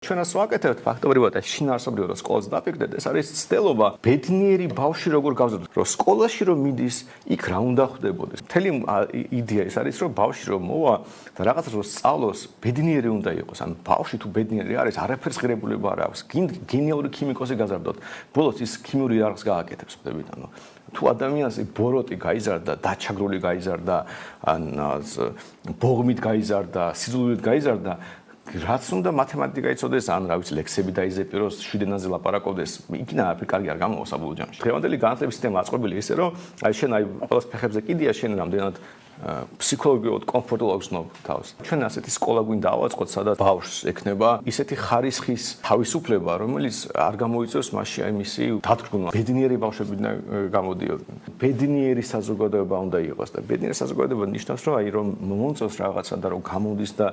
ჩვენას ვაკეთებთ ფაქტობრივად და შინაარსობრივად სკოლას დაფიქრდეთ, ეს არის ცდელობა ბედნიერი ბავშვი როგორ გავზრდოთ, რომ სკოლაში რომ მიდის, იქ რა უნდა ხდებოდეს. მთელი იდეა ეს არის, რომ ბავშვი რომ მოვა და რაღაცას რომ სწავლოს, ბედნიერი უნდა იყოს. ან ბავშვი თუ ბედნიერი არის, არაფერს ღირებულება არ აქვს. გენიალური ქიმიკოსი გაზარდოთ. ბოლოს ის ქიმიური არხს გააკეთებს, ხვდებით, ანუ თუ ადამიანს ბოროტი გაიზარდა, დაჩაგრული გაიზარდა, ან ბოღმით გაიზარდა, სიძულვილით გაიზარდა, რაც უნდა მათემატიკა იცოდეს, ან რა ვიცი, ლექსები დაიზეპიროს, შვიდენაზე ლაპარაკობდეს, იქნა არაფერი კარგი არ გამოვა საბოლოო ჯამში. დღევანდელი განათლების სისტემა აწყობილი ისე, რომ აი შენ აი ყველას ფეხებზე კიდია, შენ რამდენად ფსიქოლოგიურად კომფორტულად გრძნობ თავს. ჩვენ ასეთი სკოლა გვინდა ავაწყოთ, სადაც ბავშვს ექნება ისეთი ხარისხის თავისუფლება, რომელიც არ გამოიწვევს მასში აი მისი დათქმულება. ბედნიერი ბავშვებიდან გამოდიოდნენ. ბედნიერი საზოგადოება უნდა იყოს და ბედნიერი საზოგადოება ნიშნავს, რომ აი რომ მომწონს რაღაცა და რომ გამოდის და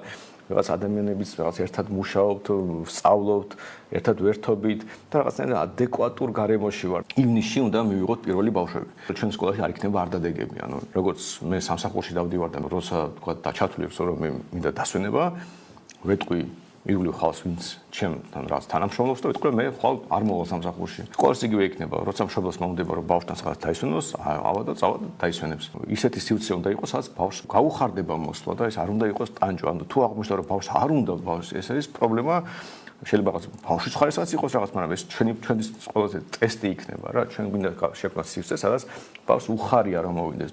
რაღაც ადამიანებიც რაღაც ერთად მუშაობთ, სწავლობთ, ერთად ვერთობით და რაღაცნაირად ადეკვატურ გარემოში ვარ. ივნისში უნდა მივიღოთ პირველი ბავშვები. ჩვენ სკოლაში არ იქნება არდადეგები, ანუ როგორც მე სამსახურში დავდივარ და როცა თქვა დაჩათვლებს, რომ მე მინდა დასვენება, ვეტყვი ირგვლივ ხალხს, ვინც ჩემთან რაღაც თანამშრომლობს და ვიტყვი მე ხვალ არ მოვალ სამსახურში. სკოლას იგივე იქნება, როცა მშობელს მომდება რომ ბავშვთან რაღაც დაისვენოს, ავა და წავა და დაისვენებს. ისეთი სივრცე უნდა იყოს, სადაც ბავშვს გაუხარდება მოსვლა და ეს არ უნდა იყოს ტანჯვა. ანუ თუ აღმოჩნდა რომ ბავშვს არ უნდა ბავშვს, ეს არის პრობლემა. შეიძლება რაღაც ბავშვის ხარისხიც იყოს რაღაც, მაგრამ ეს ჩვენი სკოლაზე ტესტი იქნება რა. ჩვენ გვინდა შექმნათ სივრცე, სადაც ბავშვს უხარია რომ მოვიდეს.